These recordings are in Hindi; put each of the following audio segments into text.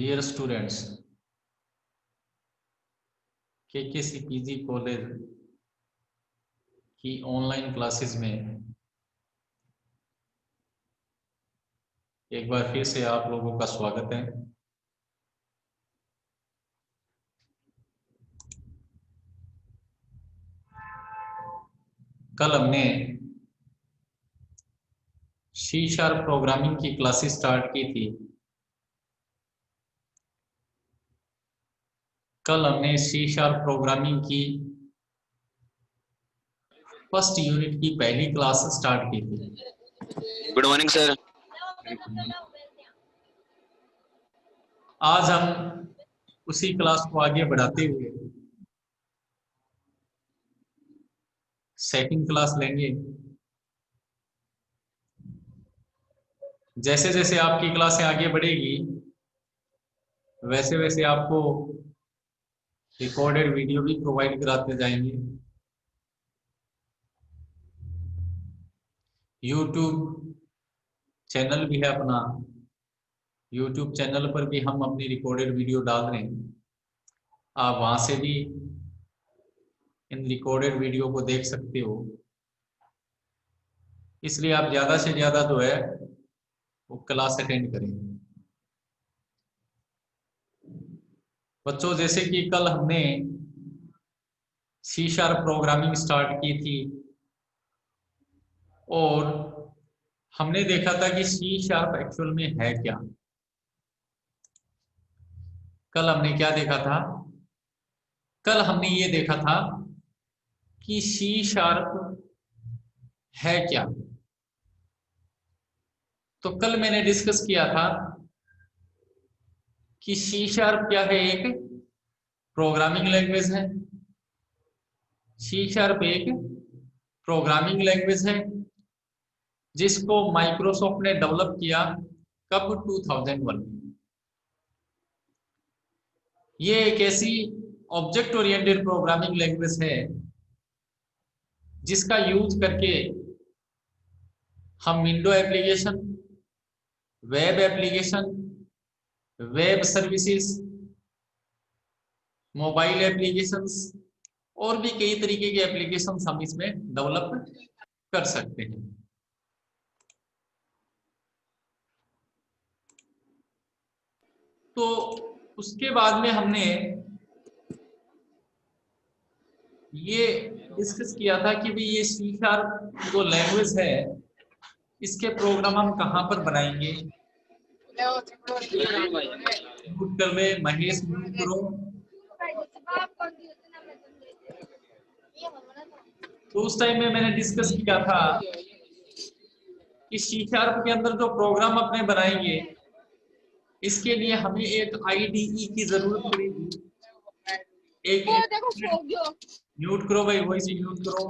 डियर स्टूडेंट्स, KKC कॉलेज की ऑनलाइन क्लासेस में एक बार फिर से आप लोगों का स्वागत है। कल हमने C# प्रोग्रामिंग की क्लासेस स्टार्ट की थी। कल हमने C# प्रोग्रामिंग की फर्स्ट यूनिट की पहली क्लास स्टार्ट की थी। Good morning sir. आज हम उसी क्लास को आगे बढ़ाते हुए सेकंड क्लास लेंगे। जैसे जैसे आपकी क्लासें आगे बढ़ेगी वैसे वैसे आपको रिकॉर्डेड वीडियो भी प्रोवाइड कराते जाएंगे। यूट्यूब चैनल भी है अपना, यूट्यूब चैनल पर भी हम अपनी रिकॉर्डेड वीडियो डाल रहे हैं। आप वहां से भी इन रिकॉर्डेड वीडियो को देख सकते हो। इसलिए आप ज़्यादा से ज़्यादा जो है वो क्लास अटेंड करें। बच्चों, जैसे कि कल हमने C# प्रोग्रामिंग स्टार्ट की थी और हमने देखा था कि C# एक्चुअल में है क्या। कल हमने क्या देखा था? कल हमने ये देखा था कि C# है क्या। तो कल मैंने डिस्कस किया था कि C# क्या है, एक प्रोग्रामिंग लैंग्वेज है। C# एक प्रोग्रामिंग लैंग्वेज है जिसको माइक्रोसॉफ्ट ने डेवलप किया कब? 2001 में। ये एक ऐसी ऑब्जेक्ट ओरिएंटेड प्रोग्रामिंग लैंग्वेज है जिसका यूज करके हम window application, web application, web services, mobile applications और भी कई तरीके के एप्लीकेशंस हम इसमें डेवलप कर सकते हैं। तो उसके बाद में हमने ये डिस्कस किया था कि भी ये C# जो लैंग्वेज है इसके प्रोग्राम हम कहाँ पर बनाएंगे। म्यूट कर ले महेश, म्यूट करो। तो उस टाइम में मैंने डिस्कस किया था कि C# के अंदर जो प्रोग्राम अपने बनाएंगे इसके लिए हमें एक IDE की जरूरत पड़ेगी। एक म्यूट करो भाई, वॉइस म्यूट करो।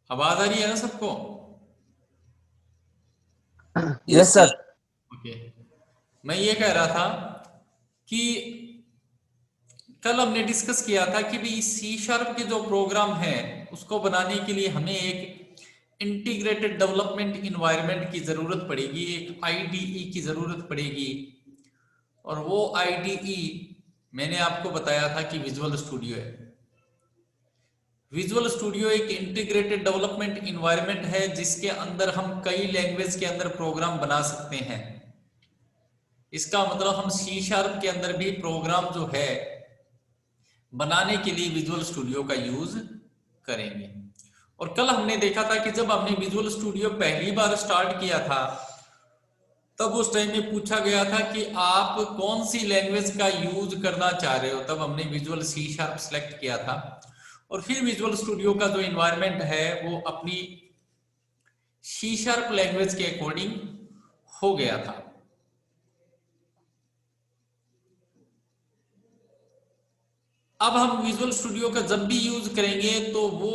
आवाज आ रही है ना सबको? Yes sir. ओके, मैं ये कह रहा था कि कल हमने डिस्कस किया था कि भी C# के जो प्रोग्राम है उसको बनाने के लिए हमें एक इंटीग्रेटेड डेवलपमेंट इन्वायरमेंट की जरूरत पड़ेगी, एक IDE की जरूरत पड़ेगी। और वो IDE मैंने आपको बताया था कि विजुअल स्टूडियो है। विजुअल स्टूडियो एक इंटीग्रेटेड डेवलपमेंट इन्वायरमेंट है जिसके अंदर हम कई लैंग्वेज के अंदर प्रोग्राम बना सकते हैं। इसका मतलब हम C# के अंदर भी प्रोग्राम जो है बनाने के लिए विजुअल स्टूडियो का यूज करेंगे। और कल हमने देखा था कि जब हमने विजुअल स्टूडियो पहली बार स्टार्ट किया था तब उस टाइम में पूछा गया था कि आप कौन सी लैंग्वेज का यूज करना चाह रहे हो। तब हमने विजुअल C# सेलेक्ट किया था और फिर विजुअल स्टूडियो का जो इन्वायरमेंट है वो अपनी C# लैंग्वेज के अकॉर्डिंग हो गया था। अब हम विजुअल स्टूडियो का जब भी यूज करेंगे तो वो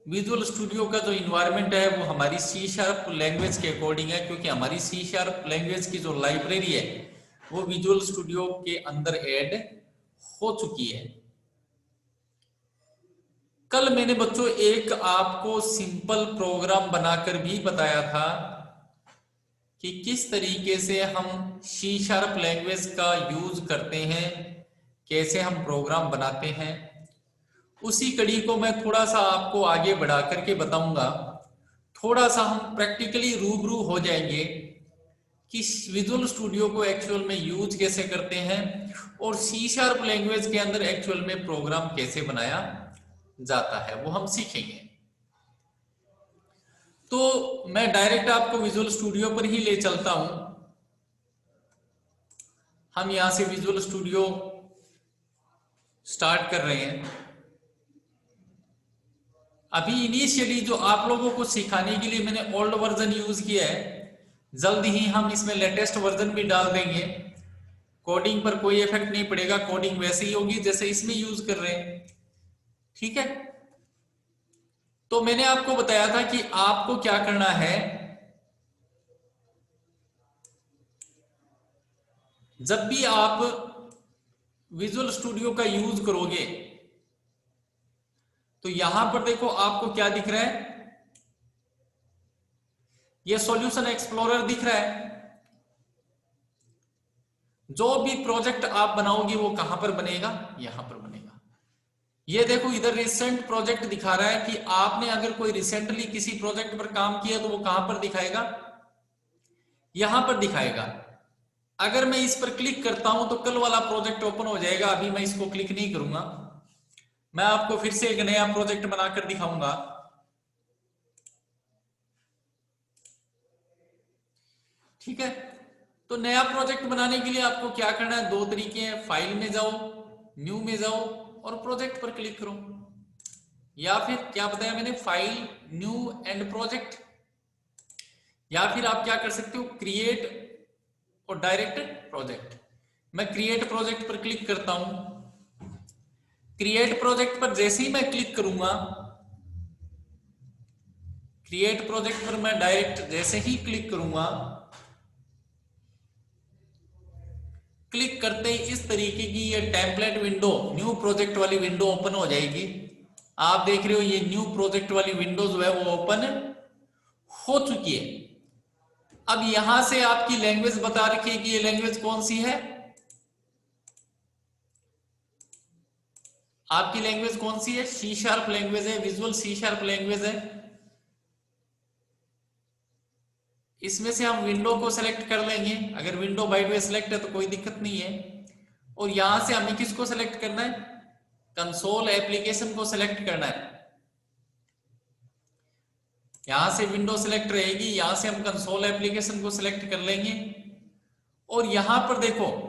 विजुअल स्टूडियो का जो इन्वायरमेंट है वो हमारी सी शार्प लैंग्वेज के अकॉर्डिंग है, क्योंकि हमारी सी शार्प लैंग्वेज की जो लाइब्रेरी है वो विजुअल स्टूडियो के अंदर ऐड हो चुकी है। कल मैंने बच्चों एक आपको सिंपल प्रोग्राम बनाकर भी बताया था कि किस तरीके से हम सी शार्प लैंग्वेज का यूज करते हैं, कैसे हम प्रोग्राम बनाते हैं। उसी कड़ी को मैं थोड़ा सा आपको आगे बढ़ा करके बताऊंगा। थोड़ा सा हम प्रैक्टिकली रूबरू हो जाएंगे कि विजुअल स्टूडियो को एक्चुअल में यूज कैसे करते हैं और सी शार्प लैंग्वेज के अंदर एक्चुअल में प्रोग्राम कैसे बनाया जाता है, वो हम सीखेंगे। तो मैं डायरेक्ट आपको विजुअल स्टूडियो पर ही ले चलता हूं। हम यहां से विजुअल स्टूडियो स्टार्ट कर रहे हैं। अभी इनिशियली जो आप लोगों को सिखाने के लिए मैंने ओल्ड वर्जन यूज किया है, जल्द ही हम इसमें लेटेस्ट वर्जन भी डाल देंगे। कोडिंग पर कोई इफेक्ट नहीं पड़ेगा, कोडिंग वैसे ही होगी जैसे इसमें यूज कर रहे हैं, ठीक है। तो मैंने आपको बताया था कि आपको क्या करना है, जब भी आप विजुअल स्टूडियो का यूज करोगे तो यहां पर देखो आपको क्या दिख रहा है, ये सॉल्यूशन एक्सप्लोरर दिख रहा है। जो भी प्रोजेक्ट आप बनाओगे वो कहां पर बनेगा, यहां पर बनेगा। ये देखो इधर रिसेंट प्रोजेक्ट दिखा रहा है कि आपने अगर कोई रिसेंटली किसी प्रोजेक्ट पर काम किया तो वो कहां पर दिखाएगा, यहां पर दिखाएगा। अगर मैं इस पर क्लिक करता हूं तो कल वाला प्रोजेक्ट ओपन हो जाएगा। अभी मैं इसको क्लिक नहीं करूंगा, मैं आपको फिर से एक नया प्रोजेक्ट बनाकर दिखाऊंगा। ठीक है, तो नया प्रोजेक्ट बनाने के लिए आपको क्या करना है, दो तरीके हैं, फाइल में जाओ, न्यू में जाओ और प्रोजेक्ट पर क्लिक करो, या फिर क्या बताया मैंने, फाइल, न्यू एंड प्रोजेक्ट। या फिर आप क्या कर सकते हो, क्रिएट और डायरेक्ट प्रोजेक्ट। मैं क्रिएट प्रोजेक्ट पर क्लिक करता हूं। क्रिएट प्रोजेक्ट पर जैसे ही मैं क्लिक करूंगा, क्रिएट प्रोजेक्ट पर मैं डायरेक्ट जैसे ही क्लिक करूंगा, क्लिक करते ही इस तरीके की ये टेम्पलेट विंडो, न्यू प्रोजेक्ट वाली विंडो ओपन हो जाएगी। आप देख रहे हो ये न्यू प्रोजेक्ट वाली विंडो जो है वो ओपन हो चुकी है। अब यहां से आपकी लैंग्वेज बता रखी है कि ये लैंग्वेज कौन सी है, आपकी लैंग्वेज कौन सी है, सी शार्प लैंग्वेज है, विजुअल सी शार्प लैंग्वेज है। इसमें से हम विंडो को सिलेक्ट कर लेंगे, अगर window by the way select है तो कोई दिक्कत नहीं है। और यहां से हमें किसको सिलेक्ट करना है, कंसोल एप्लीकेशन को सिलेक्ट करना है। यहां से विंडो सिलेक्ट रहेगी, यहां से हम कंसोल एप्लीकेशन को सिलेक्ट कर लेंगे। और यहां पर देखो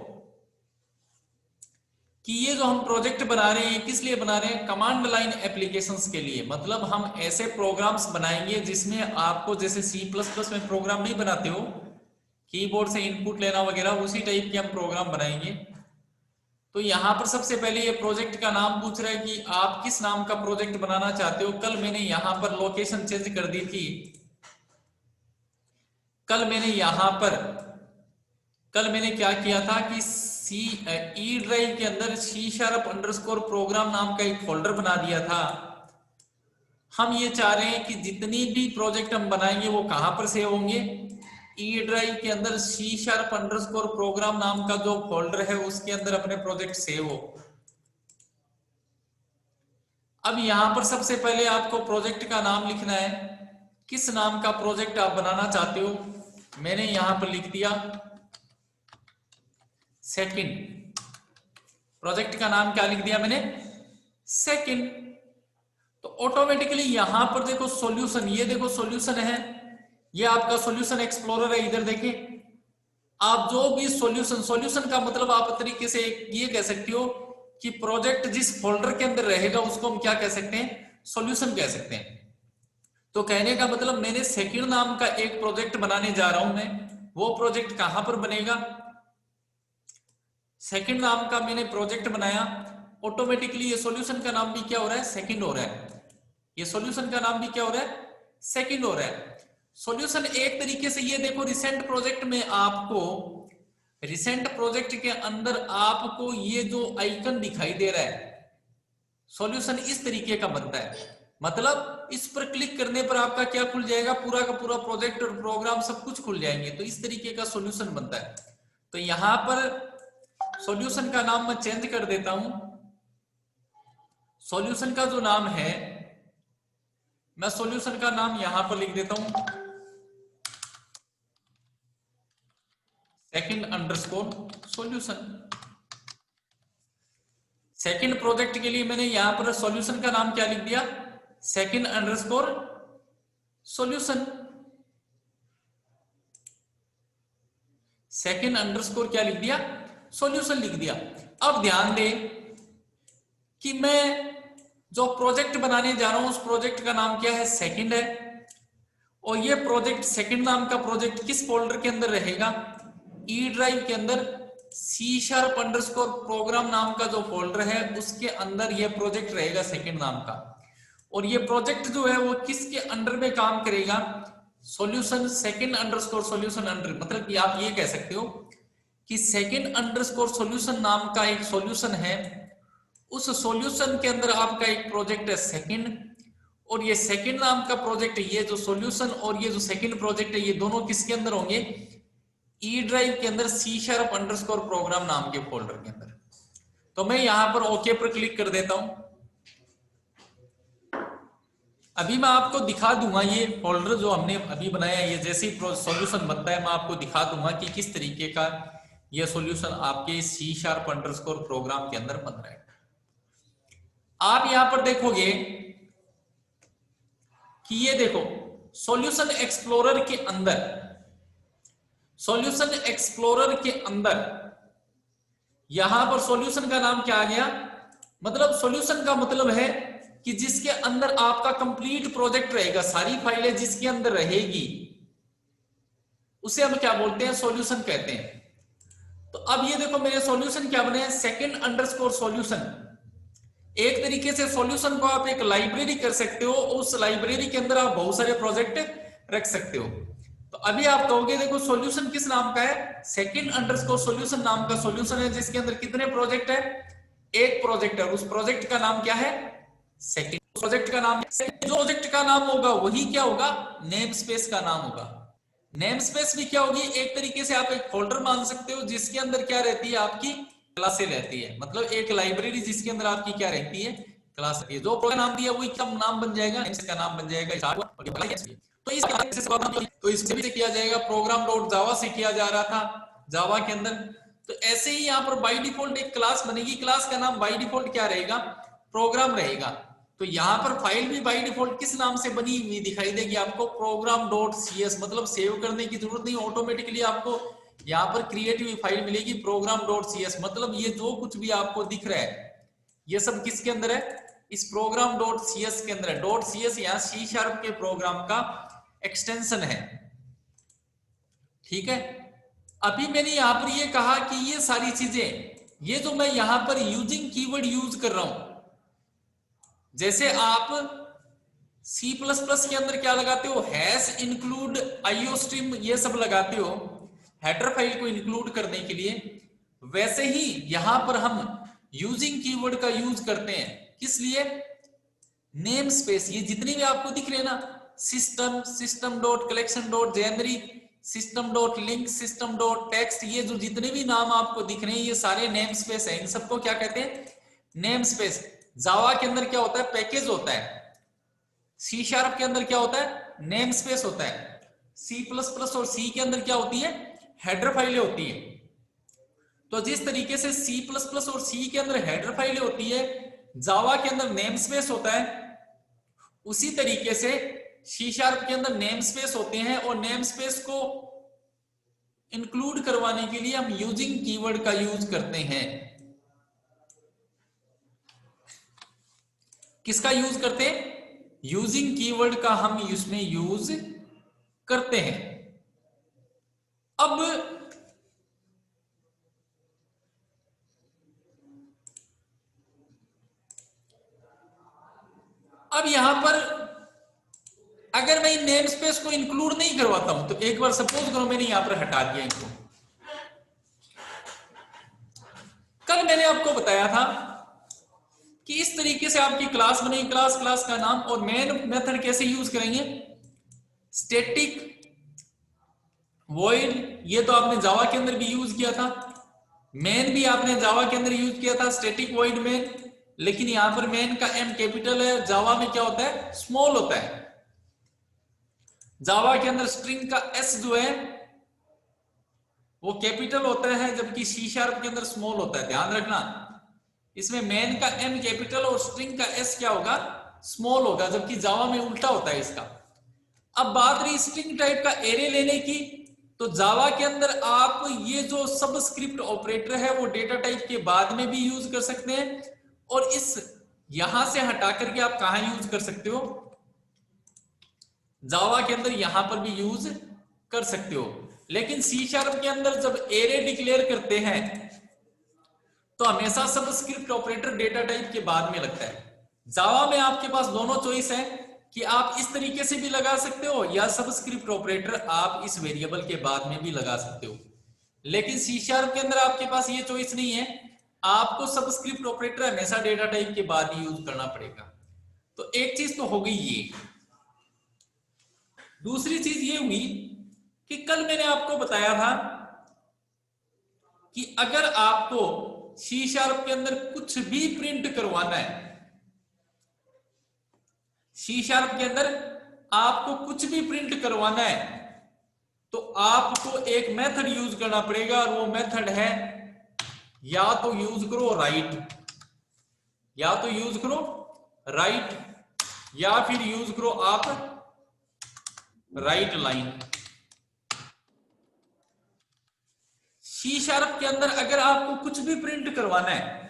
कि ये जो हम प्रोजेक्ट बना रहे हैं किस लिए बना रहे हैं, कमांड लाइन एप्लीकेशंस के लिए। मतलब हम ऐसे प्रोग्राम्स बनाएंगे जिसमें आपको जैसे C++ में प्रोग्राम नहीं बनाते हो, कीबोर्ड से इनपुट लेना वगैरह, उसी टाइप के हम प्रोग्राम बनाएंगे। तो यहां पर सबसे पहले ये प्रोजेक्ट का नाम पूछ रहा है कि आप किस नाम का प्रोजेक्ट बनाना चाहते हो। कल मैंने यहां पर लोकेशन चेंज कर दी थी, कल मैंने क्या किया था कि ई ड्राइव के अंदर C# प्रोग्राम नाम का एक फोल्डर बना दिया था। हम ये चाह रहे हैं कि जितनी भी प्रोजेक्ट हम बनाएंगे वो कहां पर सेव होंगे, ई ड्राइव के अंदर C# प्रोग्राम नाम का जो फोल्डर है उसके अंदर अपने प्रोजेक्ट सेव हो। अब यहां पर सबसे पहले आपको प्रोजेक्ट का नाम लिखना है, किस नाम का प्रोजेक्ट आप बनाना चाहते हो। मैंने यहां पर लिख दिया सेकंड। प्रोजेक्ट का नाम क्या लिख दिया मैंने, सेकंड। तो ऑटोमेटिकली यहां पर देखो सॉल्यूशन, ये देखो सॉल्यूशन है, ये आपका सॉल्यूशन एक्सप्लोरर है। इधर देखिए आप जो भी सॉल्यूशन का मतलब आप तरीके से ये कह सकते हो कि प्रोजेक्ट जिस फोल्डर के अंदर रहेगा उसको हम क्या कह सकते हैं, सॉल्यूशन कह सकते हैं। तो कहने का मतलब मैंने सेकंड नाम का एक प्रोजेक्ट बनाने जा रहा हूं, मैं वो प्रोजेक्ट कहां पर बनेगा, सेकंड नाम का मैंने प्रोजेक्ट बनाया, ऑटोमेटिकली ये सॉल्यूशन का नाम भी क्या हो रहा है, सेकंड हो रहा है। ये सॉल्यूशन का नाम भी क्या हो रहा है, सेकंड हो रहा है। सॉल्यूशन एक तरीके से ये देखो रिसेंट प्रोजेक्ट में आपको, रिसेंट प्रोजेक्ट के अंदर आपको ये जो आइकन दिखाई दे रहा है, सॉल्यूशन इस तरीके का बनता है। मतलब इस पर क्लिक करने पर आपका क्या खुल जाएगा, पूरा का पूरा प्रोजेक्ट और प्रोग्राम सब कुछ खुल जाएंगे। तो इस तरीके का सॉल्यूशन बनता है। तो यहां पर सॉल्यूशन का नाम मैं चेंज कर देता हूं। सॉल्यूशन का जो नाम है, मैं सॉल्यूशन का नाम यहां पर लिख देता हूं second underscore solution. Second project के लिए मैंने यहां पर सॉल्यूशन का नाम क्या लिख दिया, second underscore solution. Second underscore क्या लिख दिया, सॉल्यूशन लिख दिया। अब ध्यान दें कि मैं जो प्रोजेक्ट बनाने जा रहा हूं उस प्रोजेक्ट का नाम क्या है, सेकंड है। और ये प्रोजेक्ट सेकंड नाम का प्रोजेक्ट किस फोल्डर के अंदर रहेगा, ई ड्राइव के अंदर C# अंडरस्कोर प्रोग्राम नाम का जो फोल्डर है उसके अंदर ये प्रोजेक्ट रहेगा सेकंड नाम का। और ये प्रोजेक्ट जो है वो किसके अंडर में काम करेगा, solution second underscore solution under. मतलब कि आप ये कह सकते हो कि सेकंड अंडरस्कोर सॉल्यूशन नाम का एक सॉल्यूशन है, उस सॉल्यूशन के अंदर आपका एक प्रोजेक्ट है सेकंड। और ये सेकंड नाम का प्रोजेक्ट, ये जो सॉल्यूशन और ये जो सेकंड प्रोजेक्ट है, ये दोनों किसके अंदर होंगे, ई ड्राइव के अंदर C# अंडरस्कोर प्रोग्राम नाम के फोल्डर के अंदर। तो मैं यहां पर ओके पर क्लिक कर देता हूं। अभी मैं आपको दिखा दूंगा ये फोल्डर जो हमने अभी बनाया है, ये जैसे ही सॉल्यूशन बनता है मैं आपको दिखा दूंगा कि किस तरीके का ये सॉल्यूशन आपके C# अंडरस्कोर प्रोग्राम के अंदर बन रहा है। आप यहां पर देखोगे कि ये देखो सॉल्यूशन एक्सप्लोरर के अंदर, सॉल्यूशन एक्सप्लोरर के अंदर यहां पर सॉल्यूशन का नाम क्या आ गया, मतलब सॉल्यूशन का मतलब है कि जिसके अंदर आपका कंप्लीट प्रोजेक्ट रहेगा, सारी फाइलें जिसके अंदर रहेगी उसे हम क्या बोलते हैं, सॉल्यूशन कहते हैं। तो अब ये देखो मेरे सॉल्यूशन क्या बने हैं, सेकंड अंडरस्कोर सॉल्यूशन। एक तरीके से सॉल्यूशन को आप एक लाइब्रेरी कर सकते हो, उस लाइब्रेरी के अंदर आप बहुत सारे प्रोजेक्ट रख सकते हो। तो अभी आप कहोगे देखो सॉल्यूशन किस नाम का है, सेकंड अंडरस्कोर सॉल्यूशन नाम का सॉल्यूशन है, जिसके अंदर कितने प्रोजेक्ट है, एक प्रोजेक्ट है। उस प्रोजेक्ट का नाम क्या है, सेकंड। प्रोजेक्ट का नाम, जो प्रोजेक्ट का नाम होगा वही क्या होगा, नेम स्पेस का नाम होगा। नेम स्पेस भी क्या होगी, एक तरीके से आप एक फोल्डर मान सकते हो जिसके अंदर क्या रहती है, आपकी क्लासें रहती है। मतलब एक लाइब्रेरी जिसके अंदर आपकी क्या रहती है, क्लास रहती है। जो प्रोग्राम नाम दिया वही क्या नाम बन जाएगा, इसका नाम बन जाएगा। तो इससे भी किया जाएगा, प्रोग्राम डॉट जावा से किया जा रहा था जावा के अंदर। तो ऐसे ही यहाँ पर बाय डिफॉल्ट एक क्लास बनेगी, क्लास का नाम बाय डिफॉल्ट क्या रहेगा, प्रोग्राम रहेगा। तो यहाँ पर फाइल भी बाय डिफॉल्ट किस नाम से बनी हुई दिखाई देगी आपको, प्रोग्राम डॉट CS। मतलब सेव करने की जरूरत नहीं, ऑटोमेटिकली आपको यहाँ पर क्रिएट हुई फाइल मिलेगी प्रोग्राम डॉट CS। मतलब ये जो कुछ भी आपको दिख रहा है ये सब किसके अंदर है, इस प्रोग्राम डॉट CS के अंदर है। डॉट CS यहाँ C# के प्रोग्राम का एक्सटेंशन है, ठीक है। अभी मैंने यहां पर ये कहा कि ये सारी चीजें, ये जो मैं यहां पर यूजिंग कीवर्ड यूज कर रहा हूं, जैसे आप C++ के अंदर क्या लगाते हो, हैश इंक्लूड IOStream ये सब लगाते हो हेडर फाइल को इंक्लूड करने के लिए, वैसे ही यहां पर हम यूजिंग कीवर्ड का यूज करते हैं। किस लिए, नेम स्पेस। ये जितने भी आपको दिख रहे हैं ना, system, system dot collection dot generic, system dot link, system dot text, ये जो जितने भी नाम आपको दिख रहे हैं ये सारे नेम स्पेस है। इन सबको क्या कहते हैं, नेम स्पेस। जावा के अंदर क्या होता है, पैकेज होता है। C# के अंदर क्या होता है, नेम स्पेस होता है। C++ और C के अंदर क्या होती है, हेडर फाइलें होती है। तो जिस तरीके से C++ और C के अंदर हेडर फाइलें होती है, जावा के अंदर नेम स्पेस होता है, उसी तरीके से C# के अंदर नेम स्पेस होते हैं। और नेम स्पेस को इंक्लूड करवाने के लिए हम यूजिंग कीवर्ड का यूज करते हैं। किसका यूज करते हैं, यूजिंग कीवर्ड का हम इसमें यूज करते हैं। अब अब यहां पर अगर मैं इन नेम स्पेस को इंक्लूड नहीं करवाता हूं तो एक बार सपोज करो मैंने यहां पर हटा दिया इनको। कल मैंने आपको बताया था कि इस तरीके से आपकी क्लास बनेगी, क्लास का नाम और मेन मेथड कैसे यूज करेंगे, स्टैटिक वॉइड, ये तो आपने जावा के अंदर भी यूज किया था, मेन भी आपने जावा के अंदर यूज किया था, स्टैटिक वॉइड मेन, लेकिन यहां पर मेन का एम कैपिटल है, जावा में क्या होता है, स्मॉल होता है। जावा के अंदर स्ट्रिंग का एस जो है वो कैपिटल होता है, जबकि सी शार्प के अंदर स्मॉल होता है, ध्यान रखना। इसमें मेन का एम कैपिटल और स्ट्रिंग का एस क्या होगा, स्मॉल होगा, जबकि जावा में उल्टा होता है इसका। अब बात रही स्ट्रिंग टाइप का एरे लेने की, तो जावा के अंदर आप ये जो सबस्क्रिप्ट ऑपरेटर है वो डेटा टाइप के बाद में भी यूज कर सकते हैं, और इस यहां से हटा करके आप कहां यूज कर सकते हो, जावा के अंदर यहां पर भी यूज कर सकते हो। लेकिन सी शार्प के अंदर जब एरे डिक्लेयर करते हैं तो हमेशा सबस्क्रिप्ट ऑपरेटर डेटा टाइप के बाद में लगता है। जावा में आपके पास दोनों चॉइस है कि आप इस तरीके से भी लगा सकते हो या सबस्क्रिप्ट ऑपरेटर आप इस वेरिएबल के बाद में भी लगा सकते हो। लेकिन सी शार्प के अंदर आपके पास ये चॉइस नहीं है, आपको सबस्क्रिप्ट ऑपरेटर हमेशा डेटा टाइप के बाद ही यूज करना पड़ेगा। तो एक चीज तो हो गई ये। दूसरी चीज ये हुई कि कल मैंने आपको बताया था कि अगर आपको सी शार्प के अंदर कुछ भी प्रिंट करवाना है, सी शार्प के अंदर आपको कुछ भी प्रिंट करवाना है, तो आपको एक मेथड यूज करना पड़ेगा, और वो मेथड है या तो यूज करो राइट, या तो यूज करो राइट, या फिर यूज करो आप राइट लाइन। सी शार्प के अंदर अगर आपको कुछ भी प्रिंट करवाना है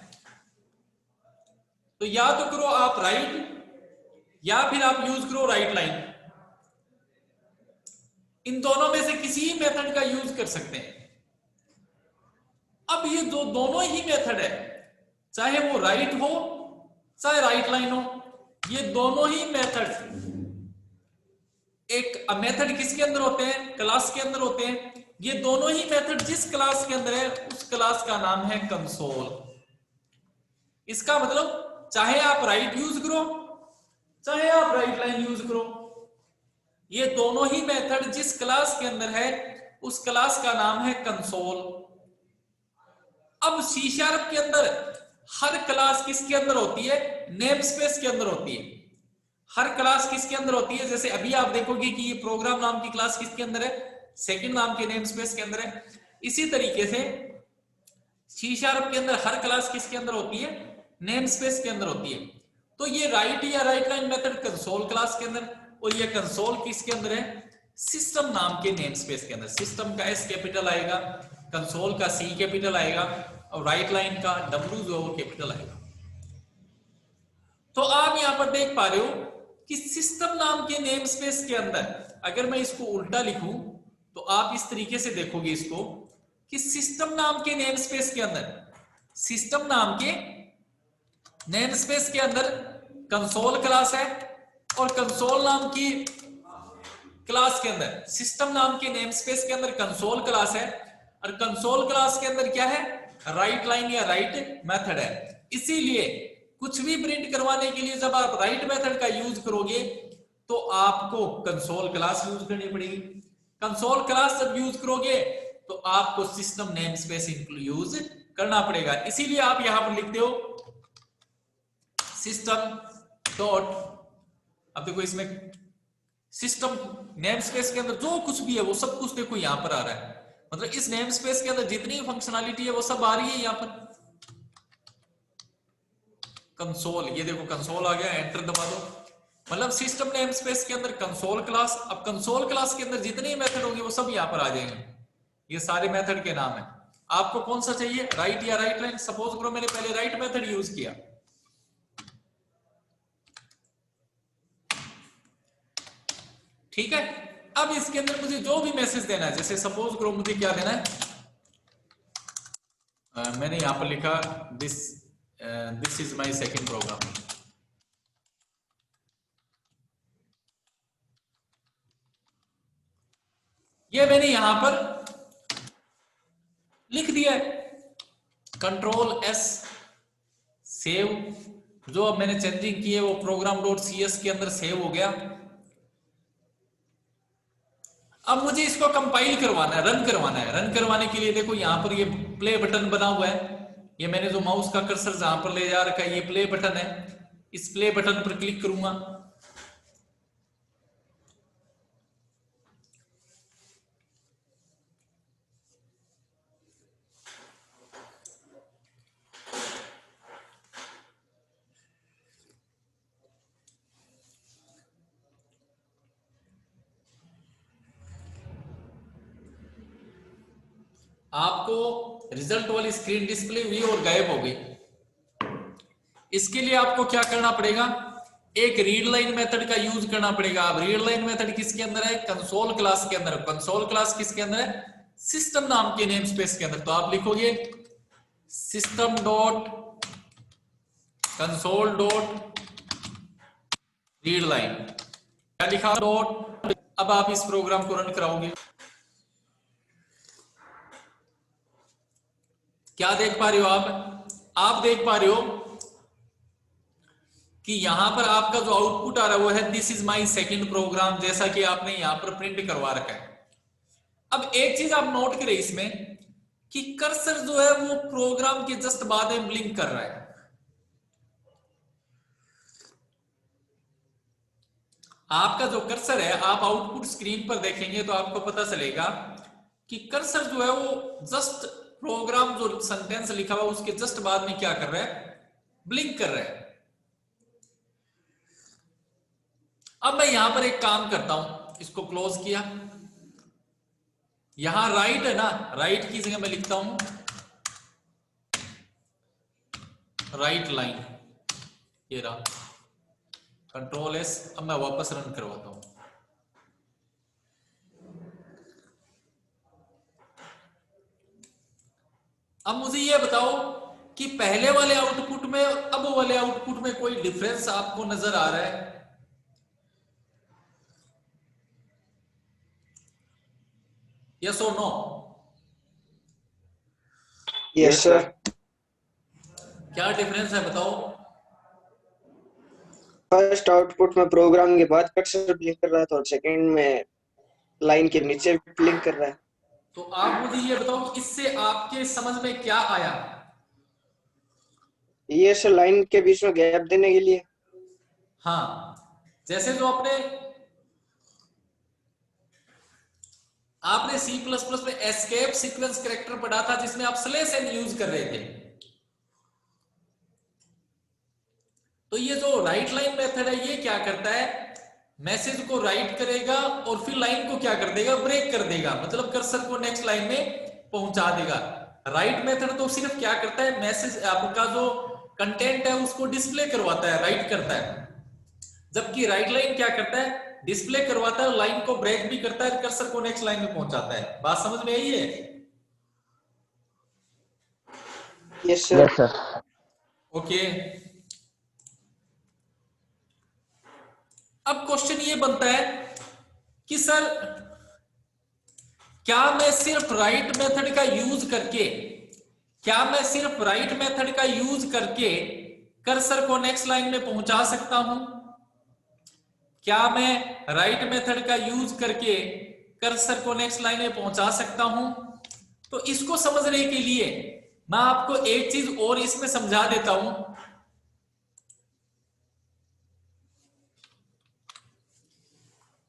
तो या तो करो आप राइट या फिर आप यूज करो राइट लाइन। इन दोनों में से किसी ही मेथड का यूज कर सकते हैं। अब ये जो दोनों ही मेथड है, चाहे वो राइट हो चाहे राइट लाइन हो, ये दोनों ही मेथड एक मेथड किसके अंदर होते हैं, क्लास के अंदर होते हैं। ये दोनों ही मेथड जिस क्लास के अंदर है उस क्लास का नाम है कंसोल। इसका मतलब चाहे आप राइट यूज करो चाहे आप राइट लाइन यूज करो, ये दोनों ही मेथड जिस क्लास के अंदर है उस क्लास का नाम है कंसोल। अब सी शार्प के अंदर हर क्लास किसके अंदर होती है, नेम स्पेस के अंदर होती है। हर क्लास किसके अंदर होती है, जैसे अभी आप देखोगे कि ये प्रोग्राम नाम की क्लास किसके अंदर है, सेकंड नाम के नेम स्पेस के अंदर है। इसी तरीके से सी शार्प के अंदर हर क्लास किसके अंदर होती है, नेम स्पेस के अंदर होती है। तो ये राइट या right line method console class के अंदर, और ये कंसोल किसके अंदर है, सिस्टम नाम के नेम स्पेस के अंदर। सिस्टम का एस कैपिटल आएगा, कंसोल का सी कैपिटल आएगा, और राइट लाइन का डब्ल्यू जो कैपिटल आएगा। तो आप यहां पर देख पा रहे हो कि सिस्टम नाम के नेम स्पेस के अंदर अगर मैं इसको उल्टा लिखूं तो आप इस तरीके से देखोगे इसको कि सिस्टम नाम के नेम स्पेस के अंदर, सिस्टम नाम के नेम स्पेस के अंदर कंसोल क्लास है, और कंसोल नाम की क्लास के अंदर सिस्टम नाम के नेम स्पेस के अंदर कंसोल क्लास है, और कंसोल क्लास के अंदर क्या है, राइट लाइन या राइट मेथड है। इसीलिए कुछ भी प्रिंट करवाने के लिए जब आप राइट मेथड का यूज करोगे तो आपको कंसोल क्लास यूज करनी पड़ेगी। कंसोल क्लास जब यूज करोगे तो आपको सिस्टम नेम स्पेस यूज करना पड़ेगा। इसीलिए आप यहां पर लिखते हो सिस्टम डॉट, अब देखो इसमें सिस्टम नेम स्पेस के अंदर जो कुछ भी है वो सब कुछ देखो यहां पर आ रहा है, मतलब इस नेम स्पेस के अंदर जितनी फंक्शनैलिटी है वो सब आ रही है यहां पर। कंसोल, ये देखो कंसोल आ गया, एंटर दबा दो, मतलब सिस्टम नेम स्पेस के अंदर कंसोल क्लास। अब कंसोल क्लास के अंदर जितने मेथड होंगे वो सब यहां पर आ जाएंगे, ये सारे मेथड के नाम है। आपको कौन सा चाहिए, राइट या राइट लाइन। सपोज करो मैंने पहले राइट मेथड यूज किया, ठीक है। अब इसके अंदर मुझे जो भी मैसेज देना है, जैसे सपोज करो मुझे क्या देना है, मैंने यहां पर लिखा this is my second program. ये मैंने यहां पर लिख दिया है, कंट्रोल एस सेव। जो अब मैंने चेंजिंग की है वो प्रोग्राम डॉट सी एस के अंदर सेव हो गया। अब मुझे इसको कंपाइल करवाना है, रन करवाना है। रन करवाने के लिए देखो यहां पर ये प्ले बटन बना हुआ है, ये मैंने जो माउस का कर्सर जहां पर ले जा रखा है ये प्ले बटन है। इस प्ले बटन पर क्लिक करूंगा, आपको रिजल्ट वाली स्क्रीन डिस्प्ले हुई और गायब हो गई। इसके लिए आपको क्या करना पड़ेगा, एक रीड लाइन मेथड का यूज करना पड़ेगा। अब रीड लाइन मेथड किसके अंदर है, कंसोल क्लास के अंदर। कंसोल क्लास किसके अंदर है, सिस्टम नाम के नेम स्पेस के अंदर। तो आप लिखोगे system dot console dot read line, क्या लिखा, डॉट। अब आप इस प्रोग्राम को रन कराओगे, क्या देख पा रहे हो आप देख पा रहे हो कि यहां पर आपका जो आउटपुट आ रहा है वो है this is my second program, जैसा कि आपने यहां पर प्रिंट करवा रखा है। अब एक चीज आप नोट करें इसमें कि कर्सर जो है वो प्रोग्राम के जस्ट बाद में ब्लिंक कर रहा है। आपका जो कर्सर है, आप आउटपुट स्क्रीन पर देखेंगे तो आपको पता चलेगा कि कर्सर जो है वो जस्ट प्रोग्राम जो सेंटेंस लिखा हुआ उसके जस्ट बाद में क्या कर रहा है, ब्लिंक कर रहा है। अब मैं यहां पर एक काम करता हूं, इसको क्लोज किया, यहां राइट है ना, राइट की जगह मैं लिखता हूं राइट लाइन, ये रहा, कंट्रोल एस। अब मैं वापस रन करवाता हूं। अब मुझे ये बताओ कि पहले वाले आउटपुट में और अब वाले आउटपुट में कोई डिफरेंस आपको नजर आ रहा है? यस और नो? Yes sir. क्या डिफरेंस है बताओ? फर्स्ट आउटपुट में प्रोग्राम के बाद कर्सर ब्लिंक कर रहा था और सेकंड में लाइन के नीचे ब्लिंक कर रहा है। तो आप मुझे ये बताओ कि इससे आपके समझ में क्या आया? ये सर लाइन के बीच में गैप देने के लिए। हाँ, जैसे जो आपने सी प्लस प्लस में एस्केप सीक्वेंस कैरेक्टर पढ़ा था जिसमें आप स्लैश एन यूज कर रहे थे। तो ये जो राइट लाइन मेथड है ये क्या करता है, मैसेज को राइट करेगा और फिर लाइन को क्या कर देगा, ब्रेक कर देगा, मतलब कर्सर को नेक्स्ट लाइन में पहुंचा देगा। राइट मेथड तो सिर्फ क्या करता है, मैसेज आपका जो कंटेंट है उसको डिस्प्ले करवाता है, राइट करता है। जबकि राइट लाइन क्या करता है, डिस्प्ले करवाता है, लाइन को ब्रेक भी करता है, कर्सर को नेक्स्ट लाइन में पहुंचाता है। बात समझ में आई है? Yes sir. ओके। अब क्वेश्चन ये बनता है कि सर क्या मैं सिर्फ राइट मेथड का यूज करके, क्या मैं सिर्फ राइट मेथड का यूज करके कर्सर को नेक्स्ट लाइन में पहुंचा सकता हूं? क्या मैं राइट मेथड का यूज करके कर्सर को नेक्स्ट लाइन में पहुंचा सकता हूं? तो इसको समझने के लिए मैं आपको एक चीज और इसमें समझा देता हूं।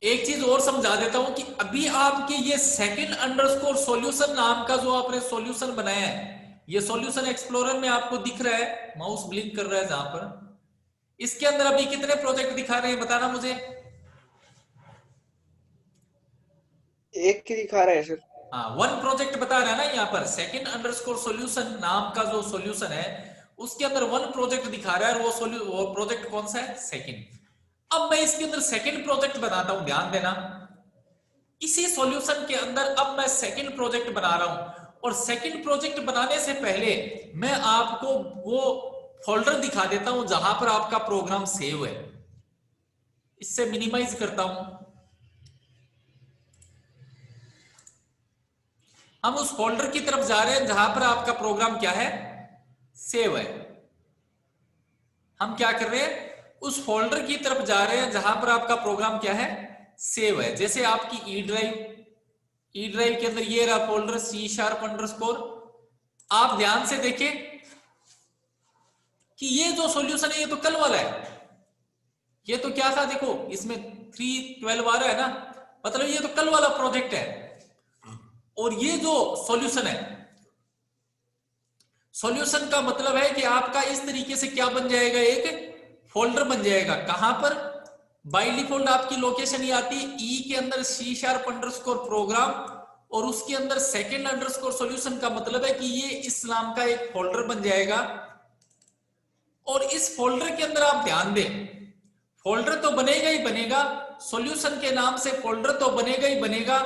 एक चीज और समझा देता हूं कि अभी आपके ये सेकंड अंडरस्कोर सॉल्यूशन नाम का जो आपने सॉल्यूशन बनाया है, ये सॉल्यूशन एक्सप्लोरर में आपको दिख रहा है, माउस ब्लिंक कर रहा है जहां पर, इसके अंदर अभी कितने प्रोजेक्ट दिखा रहे हैं बताना मुझे। एक ही दिखा रहा है सर। हाँ, वन प्रोजेक्ट बता रहा है ना यहाँ पर, सेकंड अंडरस्कोर सॉल्यूशन नाम का जो सॉल्यूशन है उसके अंदर वन प्रोजेक्ट दिखा रहा है, और वो प्रोजेक्ट कौन सा है, सेकंड। अब मैं इसके अंदर सेकंड प्रोजेक्ट बनाता हूं, ध्यान देना, इसी सॉल्यूशन के अंदर अब मैं सेकंड प्रोजेक्ट बना रहा हूं। और सेकंड प्रोजेक्ट बनाने से पहले मैं आपको वो फोल्डर दिखा देता हूं जहां पर आपका प्रोग्राम सेव है। इससे मिनिमाइज करता हूं, हम उस फोल्डर की तरफ जा रहे हैं जहां पर आपका प्रोग्राम क्या है, सेव है। हम क्या कर रहे हैं, उस फोल्डर की तरफ जा रहे हैं जहां पर आपका प्रोग्राम क्या है, सेव है। जैसे आपकी ई ड्राइव के अंदर ये रहा फोल्डर C#_। आप ध्यान से देखें कि ये जो सॉल्यूशन है ये तो कल वाला है, ये तो क्या था, देखो इसमें 312 आ रहा है ना, मतलब ये तो कल वाला प्रोजेक्ट है। और ये जो सॉल्यूशन है, सॉल्यूशन का मतलब है कि आपका इस तरीके से क्या बन जाएगा, एक फोल्डर बन जाएगा। कहां पर, बाय डिफॉल्ट आपकी लोकेशन ही आती है ई के अंदर C#_प्रोग्राम, और उसके अंदर सेकंड अंडरस्कोर सॉल्यूशन का मतलब है कि ये इस नाम का एक फोल्डर बन जाएगा। और इस फोल्डर के अंदर आप ध्यान दें, फोल्डर तो बनेगा ही बनेगा, सॉल्यूशन के नाम से फोल्डर तो बनेगा ही बनेगा,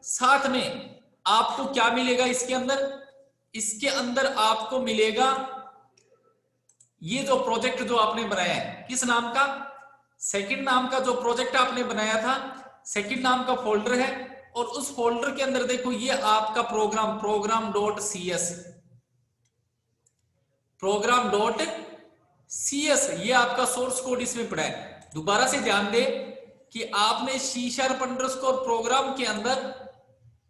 साथ में आपको क्या मिलेगा इसके अंदर, इसके अंदर आपको मिलेगा ये जो प्रोजेक्ट जो आपने बनाया है, किस नाम का, सेकंड नाम का जो प्रोजेक्ट आपने बनाया था, सेकंड नाम का फोल्डर है। और उस फोल्डर के अंदर देखो ये आपका program.cs ये आपका सोर्स कोड इसमें पड़ा है। दोबारा से ध्यान दे कि आपने C#_प्रोग्राम के अंदर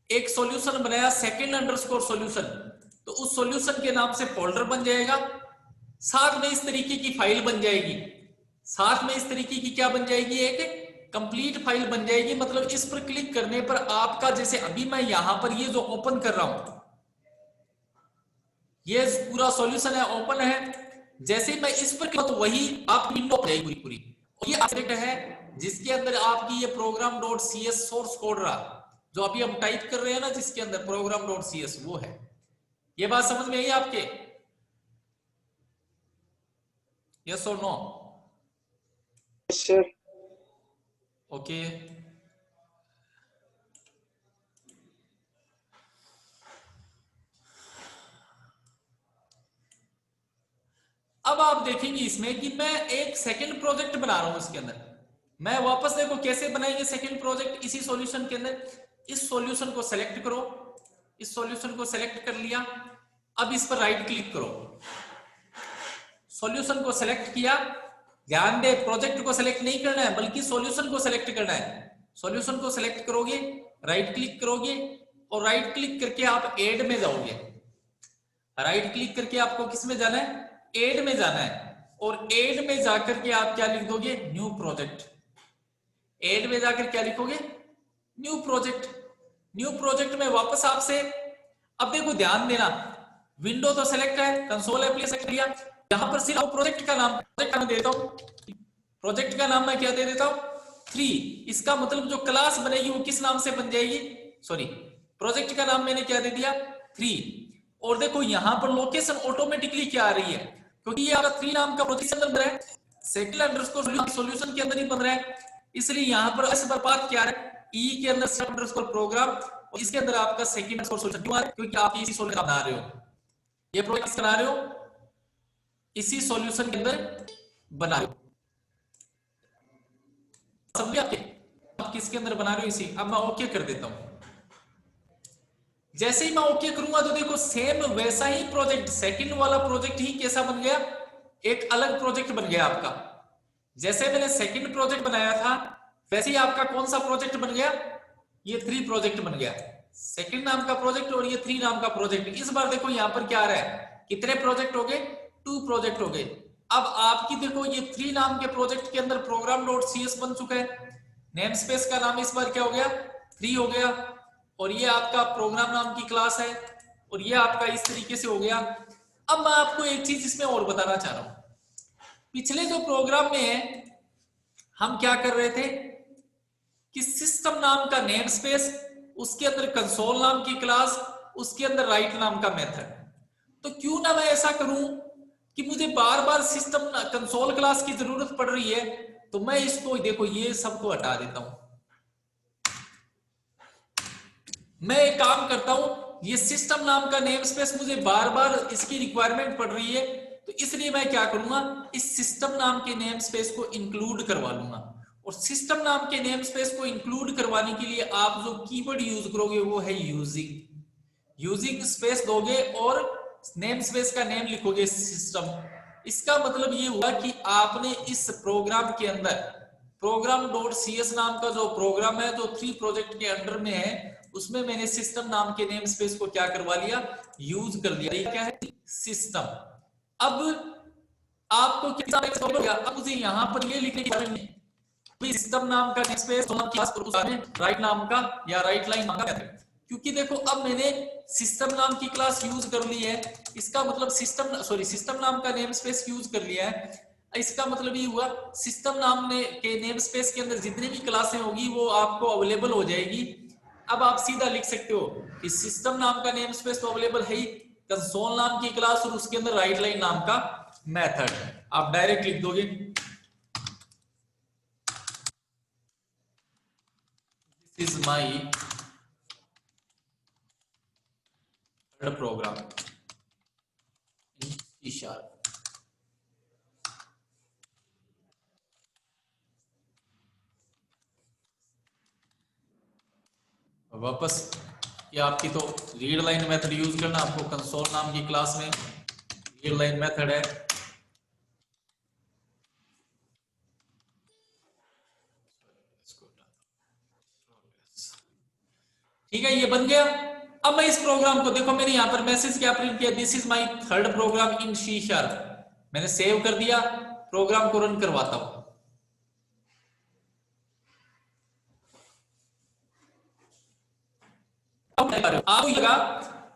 एक सॉल्यूशन बनाया, सेकंड अंडरस्कोर सॉल्यूशन, तो उस सॉल्यूशन के नाम से फोल्डर बन जाएगा, साथ में इस तरीके की फाइल बन जाएगी, साथ में इस तरीके की क्या बन जाएगी, एक कंप्लीट फाइल बन जाएगी। मतलब इस पर क्लिक करने पर आपका, जैसे अभी मैं यहां पर ये जो ओपन कर रहा हूं, ये पूरा सॉल्यूशन है, ओपन है। जैसे ही मैं इस पर क्लिक तो वही आप विंडो हो जाएगी पूरी पूरी। और ये प्रोजेक्ट है जिसके अंदर आपकी ये program.cs सोर्स कोड रहा, जो अभी हम टाइप कर रहे हैं ना, जिसके अंदर program.cs वो है। ये बात समझ में आई आपके, यस और नो? Sir okay. अब आप देखेंगे इसमें कि मैं एक सेकंड प्रोजेक्ट बना रहा हूं इसके अंदर। मैं वापस देखो कैसे बनाएंगे सेकंड प्रोजेक्ट, इसी सॉल्यूशन के अंदर। इस सॉल्यूशन को सेलेक्ट करो, इस सॉल्यूशन को सेलेक्ट कर लिया, अब इस पर राइट क्लिक करो, सॉल्यूशन को सेलेक्ट किया। ध्यान दे, प्रोजेक्ट को सेलेक्ट नहीं करना है बल्कि सॉल्यूशन को सेलेक्ट करना है। सॉल्यूशन को सेलेक्ट करोगे, राइट क्लिक करोगे, और राइट क्लिक करके आप ऐड में जाओगे। राइट क्लिक करके आपको किस में जाना है, ऐड में जाना है। और ऐड में जाकर के आप क्या लिख दोगे, न्यू प्रोजेक्ट। ऐड में जाकर क्या लिखोगे, न्यू प्रोजेक्ट। न्यू प्रोजेक्ट में वापस आपसे, अब देखो ध्यान देना, विंडो तो सेलेक्ट है, कंसोल एप्लीकेशन सेलेक्ट किया, यहां पर सिर्फ प्रोजेक्ट का नाम मैं देता हूं, प्रोजेक्ट का नाम मैं क्या दे देता हूं, 3। इसका मतलब जो क्लास बनेगी वो किस नाम से बन जाएगी, सॉरी प्रोजेक्ट का नाम मैंने क्या दे दिया, 3। और देखो यहां पर लोकेशन ऑटोमेटिकली क्या आ रही है, क्योंकि ये आपका 3 नाम का प्रोजेक्ट अंदर बन रहा है, सेकंड अंडरस्कोर सॉल्यूशन के अंदर ही बन रहा है, इसलिए यहां पर इस पर पाथ क्या है, ई के अंदर अंडरस्कोर प्रोग्राम, और इसके अंदर आपका सेकंड अंडरस्कोर सॉल्यूशन। क्यों आ रहा है, क्योंकि आप इसी सॉल्यूशन बना रहे हो, ये प्रोजेक्ट बना रहे हो, इसी सॉल्यूशन के अंदर बना रहे हो। समझे आपके, आप किसके अंदर बना रहे हो, इसी। अब मैं ओके कर देता हूं। जैसे ही मैं ओके करूंगा तो देखो सेम वैसा ही प्रोजेक्ट, सेकंड वाला प्रोजेक्ट ही कैसा बन गया, एक अलग प्रोजेक्ट बन गया आपका। जैसे मैंने सेकंड प्रोजेक्ट बनाया था वैसे ही आपका कौन सा प्रोजेक्ट बन गया, ये 3 प्रोजेक्ट बन गया, सेकंड नाम का प्रोजेक्ट और ये 3 नाम का प्रोजेक्ट। इस बार देखो यहां पर क्या आ रहा है, कितने प्रोजेक्ट हो गए, 2 प्रोजेक्ट हो गए। अब आपकी देखो ये 3 नाम के प्रोजेक्ट के अंदर program.cs बन चुका है, नेम स्पेस का नाम इस बार क्या हो गया, 3 हो गया, और ये आपका प्रोग्राम नाम की क्लास है, और ये आपका इस तरीके से हो गया। अब मैं आपको एक चीज इसमें और बताना चाह रहा हूं, पिछले जो प्रोग्राम में है हम क्या कर रहे थे कि सिस्टम नाम का नेम स्पेस, उसके अंदर कंसोल नाम की क्लास, उसके अंदर राइट नाम का मेथड। तो क्यों ना मैं ऐसा करूं कि मुझे बार बार सिस्टम कंसोल क्लास की जरूरत पड़ रही है, तो मैं इसको देखो ये सबको हटा देता हूं। मैं एक काम करता हूं, ये सिस्टम नाम का नेम स्पेस मुझे बार बार इसकी रिक्वायरमेंट पड़ रही है, तो इसलिए मैं क्या करूंगा, इस सिस्टम नाम के नेम स्पेस को इंक्लूड करवा लूंगा। और सिस्टम नाम के नेम स्पेस को इंक्लूड करवाने के लिए आप जो कीवर्ड यूज करोगे वो है यूजिंग। यूजिंग स्पेस दोगे और नेम स्पेस का नेम लिखोगे सिस्टम। इसका मतलब ये हुआ कि आपने इस प्रोग्राम के अंदर प्रोग्राम डॉट cs नाम का जो प्रोग्राम है जो 3 प्रोजेक्ट के अंडर में है, उसमें मैंने सिस्टम नाम के नेम स्पेस को क्या करवा लिया, यूज कर लिया। क्या है, सिस्टम। अब आपको क्या गया, अब मुझे यहां पर ये लिखने की जरूरत नहीं, सिस्टम नाम का नेम स्पेस राइट नाम का या राइट लाइन नाम का, क्योंकि देखो अब मैंने सिस्टम नाम की क्लास यूज कर ली है, इसका मतलब सिस्टम नाम का नेम स्पेस यूज कर लिया है। इसका मतलब ये हुआ सिस्टम नाम के नेम स्पेस के अंदर जितनी भी क्लासें होगी वो आपको अवेलेबल हो जाएगी। अब आप सीधा लिख सकते हो कि सिस्टम नाम का नेम स्पेस तो अवेलेबल है ही, कंसोल नाम की क्लास और उसके अंदर राइट लाइन नाम का मेथड, आप डायरेक्ट लिख दोगे this is my program in C#। वापस ये आपकी तो रीड लाइन मेथड यूज करना, आपको कंसोल नाम की क्लास में रीड लाइन मेथड है। ठीक है, ये बन गया। अब मैं इस प्रोग्राम को देखो, मैंने यहां पर मैसेज क्या प्रिंट किया, this is my third program in C#। मैंने सेव कर दिया, प्रोग्राम को रन करवाता हूं। आपको लगा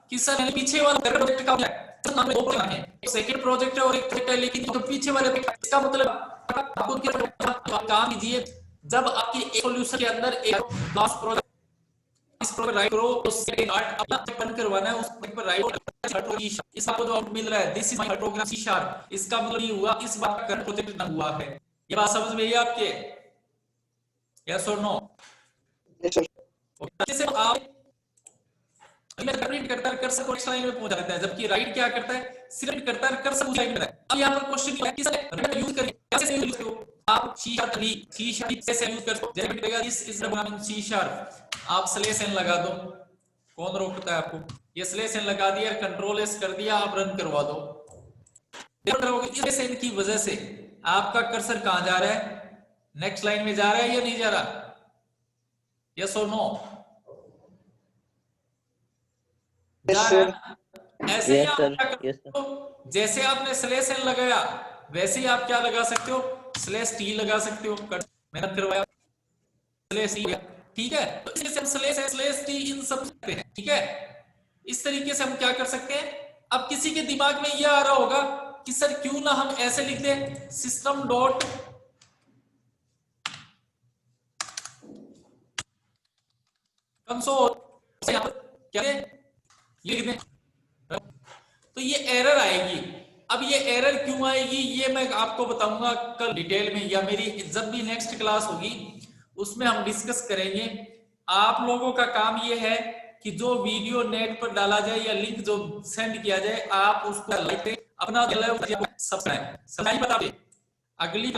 कि सर मैंने पीछे वाला प्रोजेक्ट का नाम में 2 प्रोग्राम है, एक सेकंड प्रोजेक्ट है और एक प्रोजेक्ट है, लेकिन तो पीछे वाले इसका मतलब आपको क्या काम कीजिए, जब आपकी एक सॉल्यूशन के अंदर एक क्लास प्रोजेक्ट इस पर राइट करो, उससे पार्ट अपना बंद करवाना है, उस पर राइट इस आपको जो आउटपुट मिल रहा है this is my program C#, इसका मतलब ये हुआ इस बात का प्रोजेक्ट ना हुआ है। ये बात समझ में आई आपके, यस और नो? Yes sir. जैसे आप प्रिंट करता है कर्सर को नेक्स्ट लाइन में पहुंचा देता है, जबकि राइट क्या करता है, सिलेक्ट करता है कर्सर उस लाइन में रहता है। अब यहां पर क्वेश्चन ये है कि सर यूज करिए, कैसे यूज करो आप C# कैसे यूज कर सकते हैं, देगा this is the program in C#, आप स्लैश n लगा दो, कौन रोकता है आपको, ये स्लैश n लगा दिया, कंट्रोल एस कर दिया, आप रन करवा दो। इस n की वजह से आपका कर्सर कहां जा रहा है, नेक्स्ट लाइन में जा रहा है या नहीं जा रहा, यस और नो? ऐसे ही आप क्या करते हो, जैसे आपने स्लैश n लगाया वैसे ही आप क्या लगा सकते हो, स्लैश t लगा सकते हो, मैंने करवाया स्लैश t, ठीक है। तो इससे हम स्लैश t इन सब सकते हैं, ठीक है। इस तरीके से हम क्या कर सकते हैं। अब किसी के दिमाग में यह आ रहा होगा कि सर क्यों ना हम ऐसे लिख दें, सिस्टम डॉट कंसोल, क्या लिख दें, तो ये एरर आएगी। अब ये एरर क्यों आएगी ये मैं आपको बताऊंगा कल डिटेल में, या मेरी जब भी नेक्स्ट क्लास होगी उसमें हम डिस्कस करेंगे। आप लोगों का काम ये है कि जो वीडियो नेट पर डाला जाए या लिंक जो सेंड किया जाए आप उसको लाइक अपना सब्सक्राइब बता दे। अगली